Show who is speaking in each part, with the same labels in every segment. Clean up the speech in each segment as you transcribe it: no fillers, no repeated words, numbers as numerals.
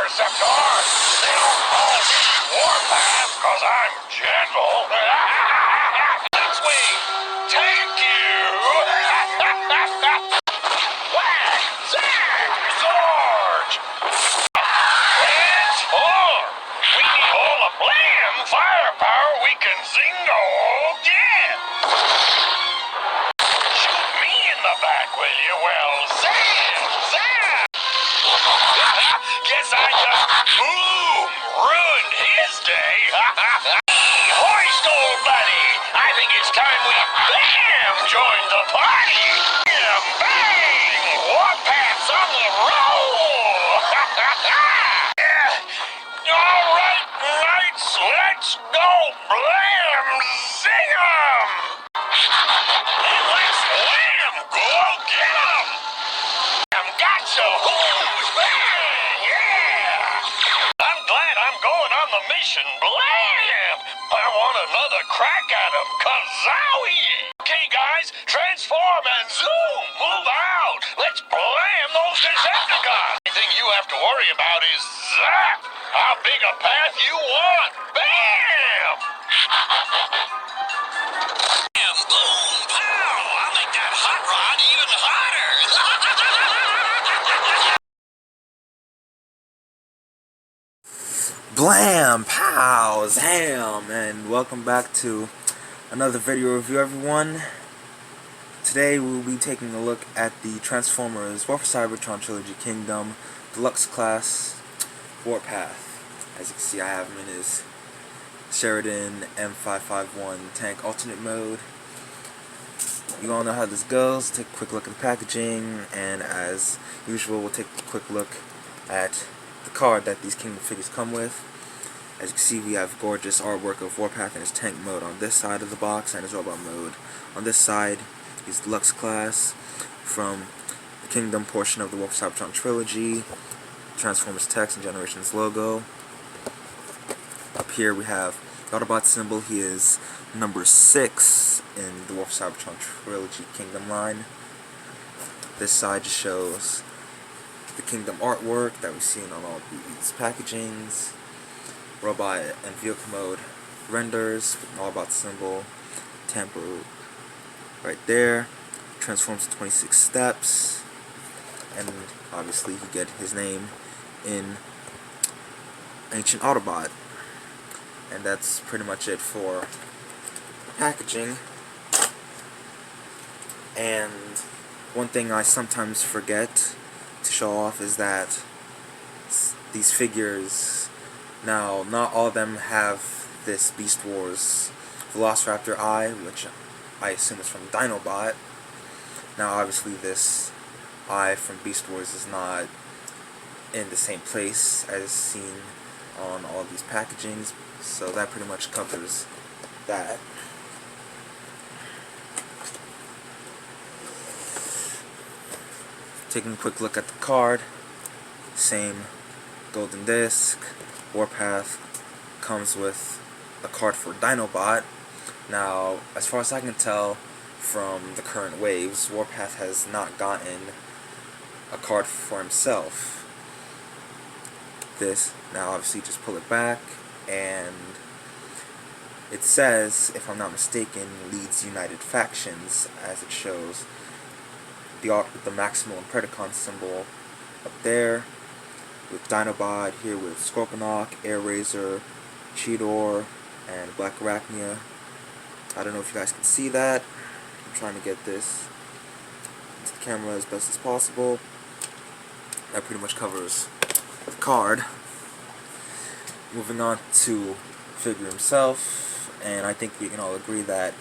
Speaker 1: Interceptor! They don't call me Warpath because I'm gentle. X-Wing, thank you! Whack! Zack! Zorge! Transform! We need all the blam firepower we can zingo again! Shoot me in the back, will you? Well, Zam! Guess I just ruined his day. Hoist, old buddy! I think it's time we join the party! Bang! Warpath's on the roll! Alright, knights, let's go blam sing 'em! And let's blam go get 'em! Gotcha! Who's bang? Yeah! I'm glad I'm going on the mission. Blam! I want another crack at him. Kazowie! Okay, guys, transform and zoom! Move out! Let's blam those Decepticons! The only thing you have to worry about is zap! How big a path you want! Bam! Bam! Boom! Pow! I'll make that hot rod even hotter!
Speaker 2: Blam! Pow! Zam! And welcome back to another video review, everyone. Today we will be taking a look at the Transformers War for Cybertron Trilogy Kingdom Deluxe Class Warpath. As you can see, I have him in his Sheridan M551 tank alternate mode. You all know how this goes. Take a quick look at the packaging, and as usual, we'll take a quick look at the card that these Kingdom figures come with. As you can see, we have gorgeous artwork of Warpath in his tank mode on this side of the box, and his robot mode on this side. He's Deluxe Class from the Kingdom portion of the War for Cybertron Trilogy. Transformers text and Generations logo. Up here we have the Autobot symbol. He is number 6 in the War for Cybertron Trilogy Kingdom line. This side just shows the Kingdom artwork that we've seen on all these packagings. Robot and vehicle mode renders with an Autobot symbol. Tempo right there. Transforms to 26 steps. And obviously you get his name in Ancient Autobot. And that's pretty much it for packaging. And one thing I sometimes forget to show off is that these figures, now not all of them have this Beast Wars Velociraptor eye, which I assume is from Dinobot. Now obviously this eye from Beast Wars is not in the same place as seen on all these packagings, so that pretty much covers that. Taking a quick look at the card, same golden disc. Warpath comes with a card for Dinobot. Now, as far as I can tell from the current waves, Warpath has not gotten a card for himself. This, now obviously just pull it back, and it says, if I'm not mistaken, Leeds United Factions, as it shows the Maximal and Predacon symbol up there, with Dinobot, here with Scorponok, Air Razor, Cheetor, and Black Arachnia. I don't know if you guys can see that. I'm trying to get this into the camera as best as possible. That pretty much covers the card. Moving on to figure himself, and I think we can all agree that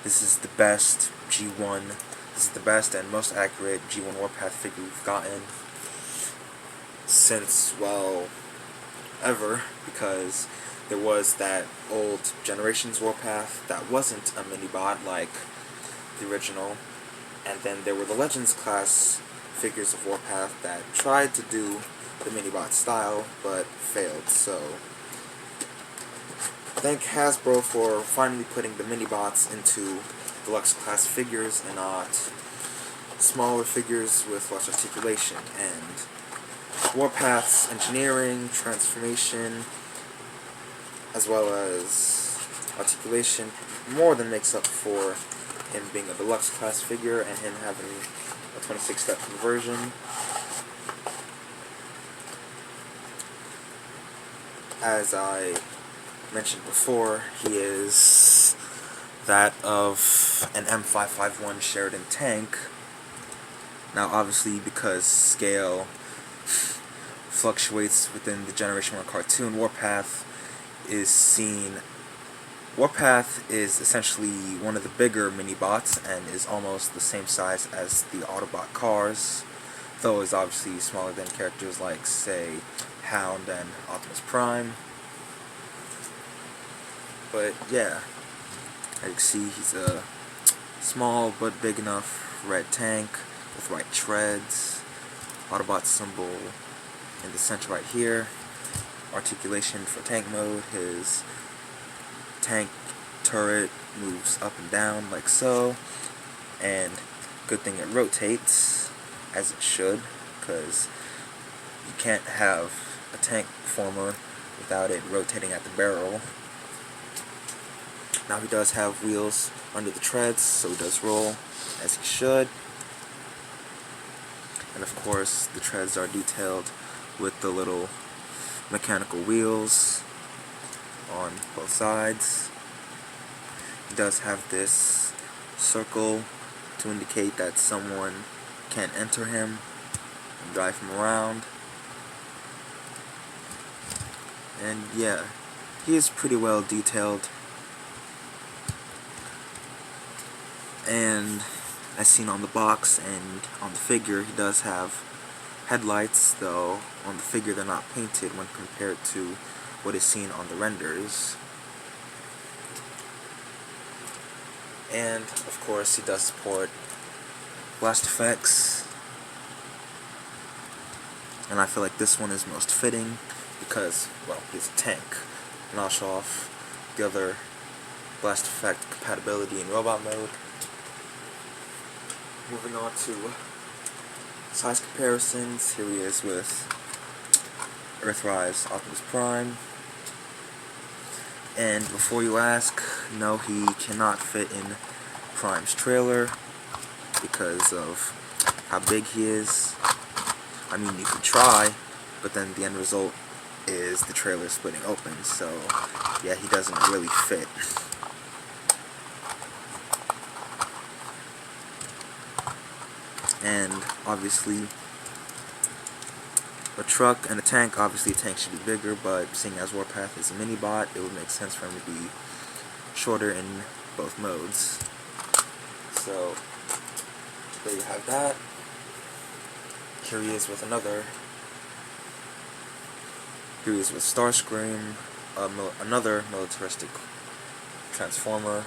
Speaker 2: this is the best G1, this is the best and most accurate G1 Warpath figure we've gotten since, well, ever, because there was that old Generations Warpath that wasn't a mini-bot like the original, and then there were the Legends class figures of Warpath that tried to do the mini-bot style, but failed. So thank Hasbro for finally putting the mini-bots into Deluxe class figures and not smaller figures with less articulation. And Warpath's engineering, transformation, as well as articulation more than makes up for him being a deluxe class figure and him having a 26-step conversion. As I mentioned before, he is that of an M551 Sheridan tank. Now obviously, because scale fluctuates within the Generation 1 cartoon, Warpath is essentially one of the bigger mini-bots and is almost the same size as the Autobot cars, though is obviously smaller than characters like, say, Hound and Optimus Prime. But yeah, as you can see, he's a small but big enough red tank with right treads, Autobot symbol in the center right here, articulation for tank mode. His tank turret moves up and down like so, and good thing it rotates as it should, because you can't have a tank former without it rotating at the barrel. Now he does have wheels under the treads, so he does roll as he should. And of course, the treads are detailed with the little mechanical wheels on both sides. He does have this circle to indicate that someone can't enter him and drive him around. And yeah, he is pretty well detailed. And as seen on the box and on the figure, he does have headlights, though on the figure they're not painted when compared to what is seen on the renders. And of course, he does support blast effects, and I feel like this one is most fitting because, well, he's a tank. And I'll show off the other blast effect compatibility in robot mode. Moving on to size comparisons, here he is with Earthrise Optimus Prime. And before you ask, no, he cannot fit in Prime's trailer because of how big he is. I mean, you could try, but then the end result is the trailer splitting open, so yeah, he doesn't really fit. And obviously, a truck and a tank, obviously a tank should be bigger, but seeing as Warpath is a mini-bot, it would make sense for him to be shorter in both modes. So, there you have that. Here he is with Starscream, another militaristic transformer.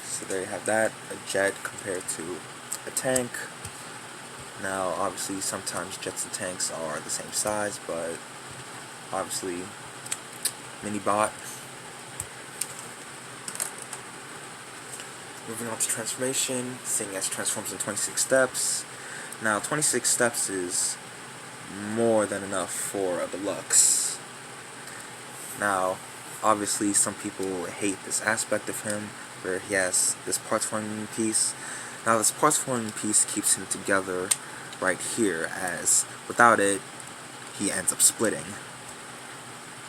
Speaker 2: So there you have that, a jet compared to a tank. Now, obviously, sometimes jets and tanks are the same size, but obviously, mini-bot. Moving on to transformation, seeing as transforms in 26 steps. Now, 26 steps is more than enough for a deluxe. Now, obviously, some people hate this aspect of him, where he has this parts forming piece. Now, this parts forming piece keeps him together right here, as without it, he ends up splitting.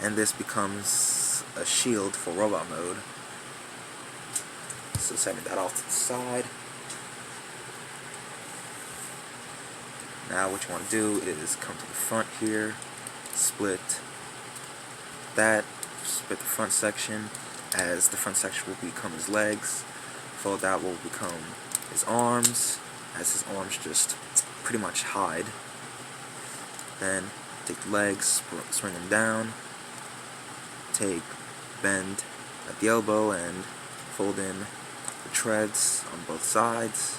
Speaker 2: And this becomes a shield for robot mode. So setting that off to the side. Now what you want to do is come to the front here, split the front section, as the front section will become his legs. Fold that will become his arms, as his arms just pretty much hide. Then take the legs, swing them down, bend at the elbow and fold in the treads on both sides.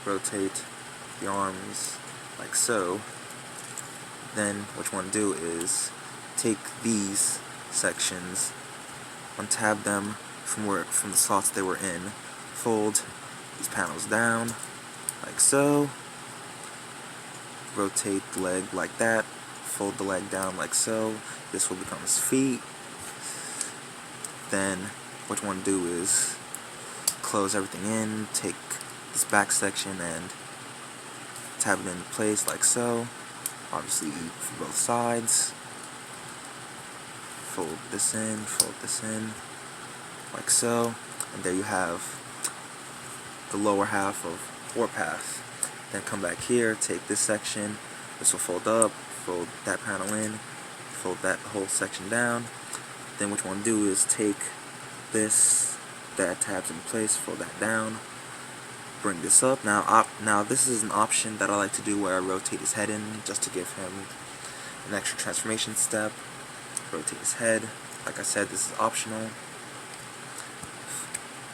Speaker 2: Rotate the arms like so. Then what you want to do is take these sections, untab them from the slots they were in, fold these panels down, like so. Rotate the leg like that. Fold the leg down like so. This will become his feet. Then what you want to do is close everything in, take this back section and tab it in place like so. Obviously for both sides. Fold this in, like so. And there you have the lower half of Warpath. Then come back here, take this section, this will fold up, fold that panel in, fold that whole section down. Then what you want to do is take this, that tabs in place, fold that down, bring this up. Now this is an option that I like to do where I rotate his head in just to give him an extra transformation step. Rotate his head. Like I said, this is optional.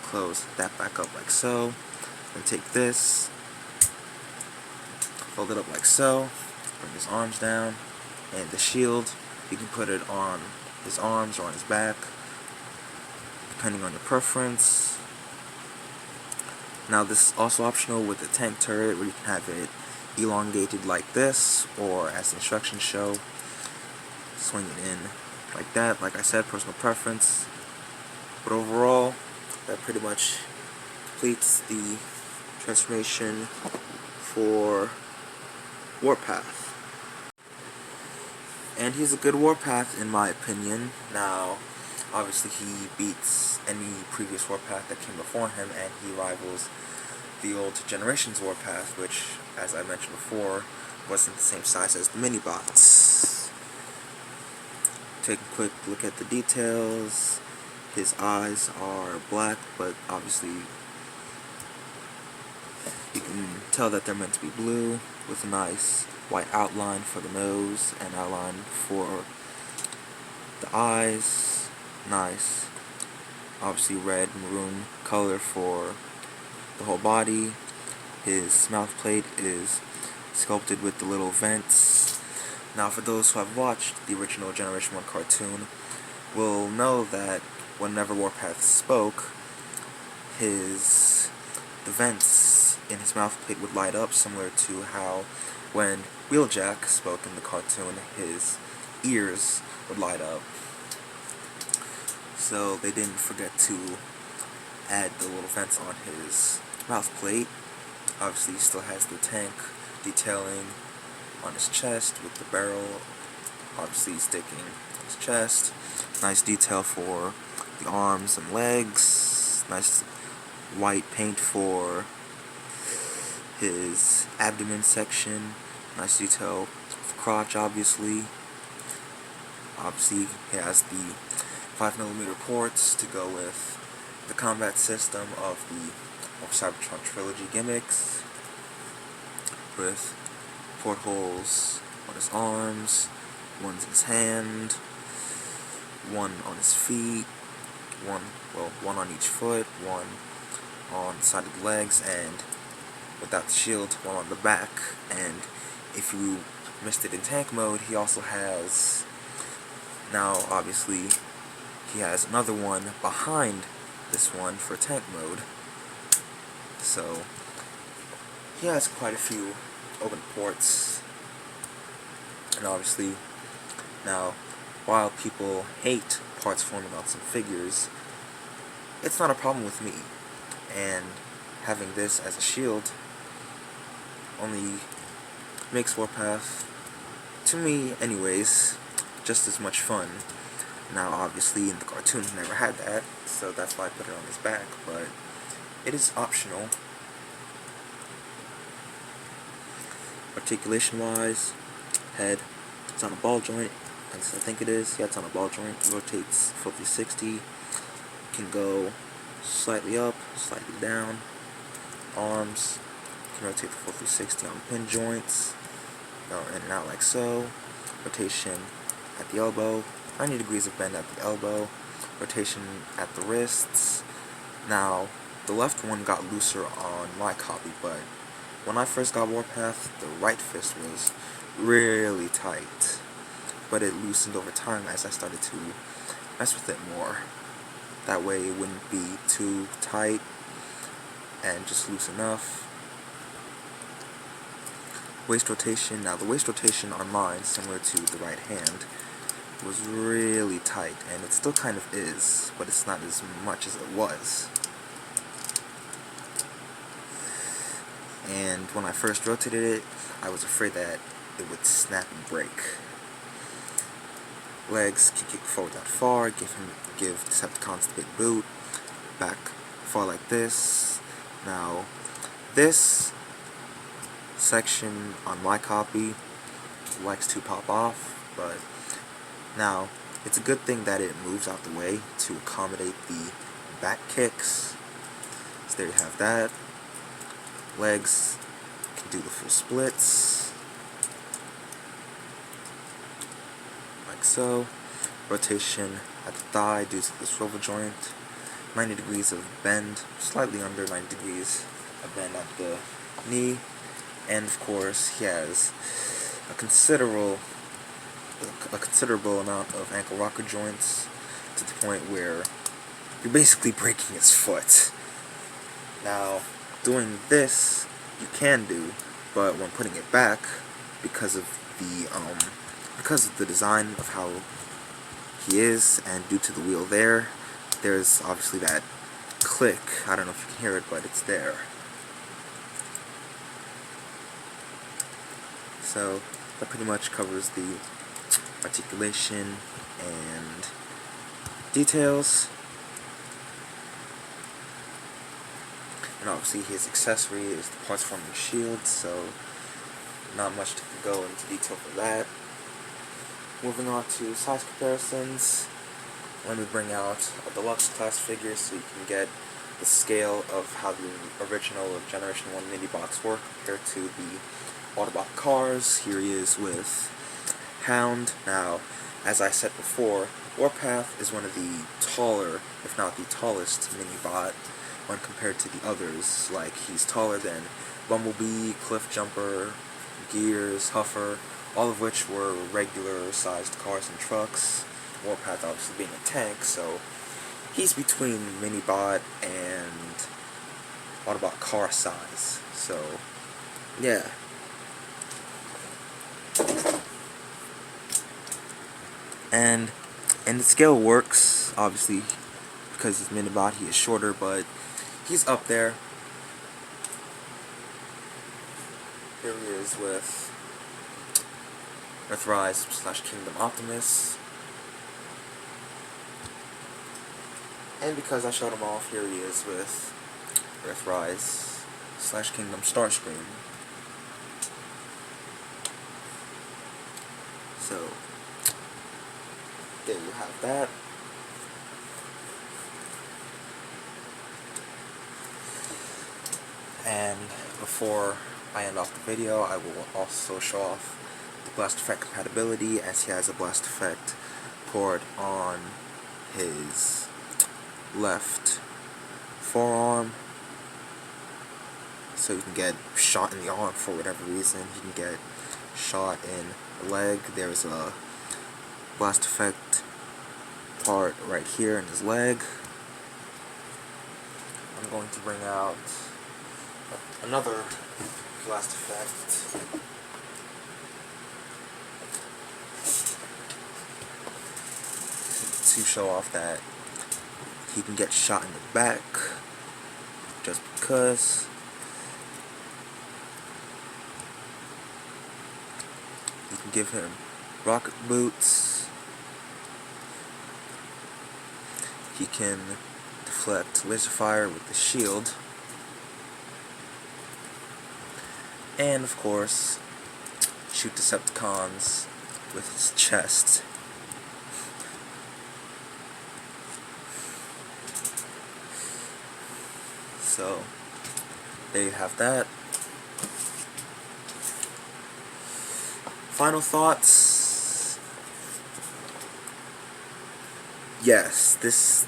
Speaker 2: Close that back up like so. Then take this, fold it up like so, bring his arms down, and the shield, you can put it on his arms or on his back, depending on your preference. Now this is also optional with the tank turret, where you can have it elongated like this, or as the instructions show, swing it in like that. Like I said, personal preference. But overall, that pretty much completes the transformation for Warpath. And he's a good Warpath in my opinion. Now, obviously he beats any previous Warpath that came before him, and he rivals the old generation's Warpath, which, as I mentioned before, wasn't the same size as the mini-bots. Take a quick look at the details. His eyes are black, but obviously you can tell that they're meant to be blue, with a nice white outline for the nose and outline for the eyes. Nice, obviously red maroon color for the whole body. His mouth plate is sculpted with the little vents. Now, for those who have watched the original Generation 1 cartoon, will know that whenever Warpath spoke, the vents in his mouth plate would light up, similar to how when Wheeljack spoke in the cartoon, his ears would light up. So they didn't forget to add the little vents on his mouth plate. Obviously he still has the tank detailing on his chest with the barrel obviously sticking his chest. Nice detail for the arms and legs. Nice white paint for his abdomen section. Nice detail for crotch, obviously. Obviously he has the 5mm ports to go with the combat system of the Cybertron Trilogy gimmicks, with portholes on his arms, one in his hand, one on his feet, one on each foot, one on the side of the legs, and without the shield, one on the back. And if you missed it in tank mode, he also has, now obviously, he has another one behind this one for tank mode. So he has quite a few open ports. And obviously, now, while people hate parts forming on some figures, it's not a problem with me. And having this as a shield only makes Warpath, to me anyways, just as much fun. Now obviously in the cartoon he never had that, so that's why I put it on his back, but it is optional. Articulation wise, head, it's on a ball joint, I think it is, yeah, it's on a ball joint. It rotates full 360, can go slightly up, slightly down. Arms, can rotate the full 360 on pin joints, go in and out like so. Rotation at the elbow, 90 degrees of bend at the elbow. Rotation at the wrists. Now, the left one got looser on my copy, but when I first got Warpath, the right fist was really tight, but it loosened over time as I started to mess with it more. That way it wouldn't be too tight and just loose enough. waist rotation. Now the waist rotation on mine, similar to the right hand, was really tight, and it still kind of is, but it's not as much as it was. And when I first rotated it, I was afraid that it would snap and break. Legs can kick forward that far, give Decepticons the big boot. Back far like this. Now, this section on my copy likes to pop off, but now it's a good thing that it moves out the way to accommodate the back kicks. So there you have that. Legs can do the full splits, like so. Rotation at the thigh due to the swivel joint. 90 degrees of bend, slightly under 90 degrees of bend at the knee. And of course, he has a considerable amount of ankle rocker joints, to the point where you're basically breaking his foot. Now, doing this you can do, but when putting it back, because of the design of how he is, and due to the wheel there's obviously that click. I don't know if you can hear it, but it's there. So that pretty much covers the articulation and details. And obviously his accessory is the parts forming shield, so not much to go into detail for that. Moving on to size comparisons, let me bring out a Deluxe class figure so you can get the scale of how the original Generation 1 mini-bots work compared to the Autobot cars. Here he is with Hound. Now, as I said before, Warpath is one of the taller, if not the tallest, mini-bot when compared to the others. Like, he's taller than Bumblebee, Cliff Jumper, Gears, Huffer, all of which were regular-sized cars and trucks. Warpath obviously being a tank, so he's between Minibot and Autobot car size. So, yeah. And the scale works, obviously, because his Minibot, he is shorter, but he's up there. Here he is with Earthrise / Kingdom Optimus. And because I showed him off, here he is with Earthrise / Kingdom Starscream. So, there you have that. And before I end off the video, I will also show off the Blast Effect compatibility, as he has a Blast Effect port on his left forearm, so you can get shot in the arm for whatever reason. You can get shot in the leg. There's a Blast Effect part right here in his leg. I'm going to bring out another Blast Effect. To show off that he can get shot in the back just because. You can give him rocket boots. He can deflect laser fire with the shield. And of course, shoot Decepticons with his chest. So, there you have that. Final thoughts. Yes, this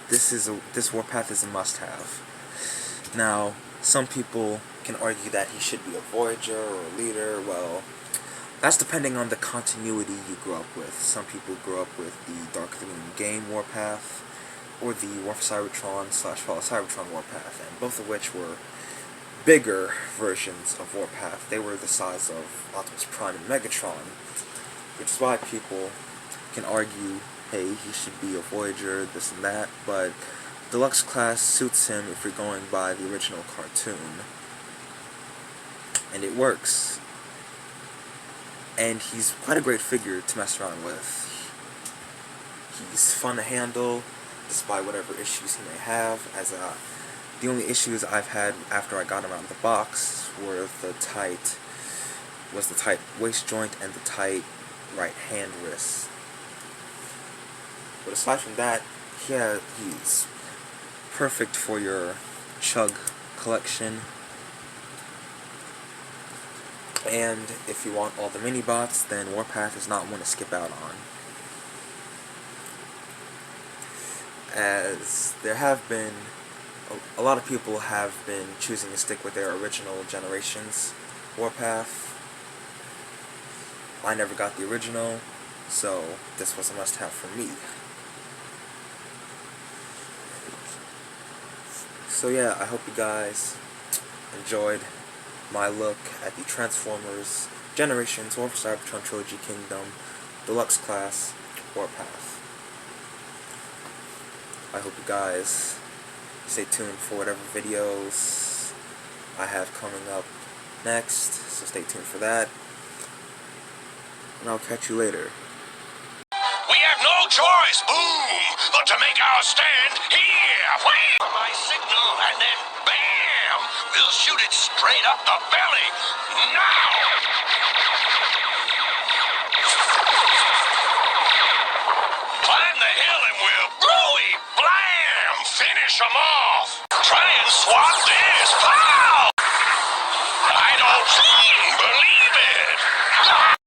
Speaker 2: Warpath is a must-have. Now, some people can argue that he should be a Voyager or a Leader. Well, that's depending on the continuity you grew up with. Some people grew up with the Dark of the Moon game Warpath, or the Cybertron / Fall of Cybertron Warpath, and both of which were bigger versions of Warpath. They were the size of Optimus Prime and Megatron, which is why people can argue, hey, he should be a Voyager, this and that, but Deluxe class suits him if you're going by the original cartoon. And it works. And he's quite a great figure to mess around with. He's fun to handle, despite whatever issues he may have. The only issues I've had after I got him out of the box were the tight waist joint and the tight right hand wrist. But aside from that, he's perfect for your chug collection. And if you want all the mini bots, then Warpath is not one to skip out on. As there have been, a lot of people have been choosing to stick with their original generations Warpath. I never got the original, so this was a must-have for me. So yeah, I hope you guys enjoyed my look at the Transformers Generations Warpath Cybertron Trilogy Kingdom Deluxe Class Warpath. I hope you guys stay tuned for whatever videos I have coming up next, so stay tuned for that. And I'll catch you later.
Speaker 1: We have no choice, boom, but to make our stand here. Wham! My signal, and then bam! We'll shoot it straight up the belly. Now! Climb the hill and we'll booey, blam! Finish them off. Try and swat this. Pow! I don't believe it.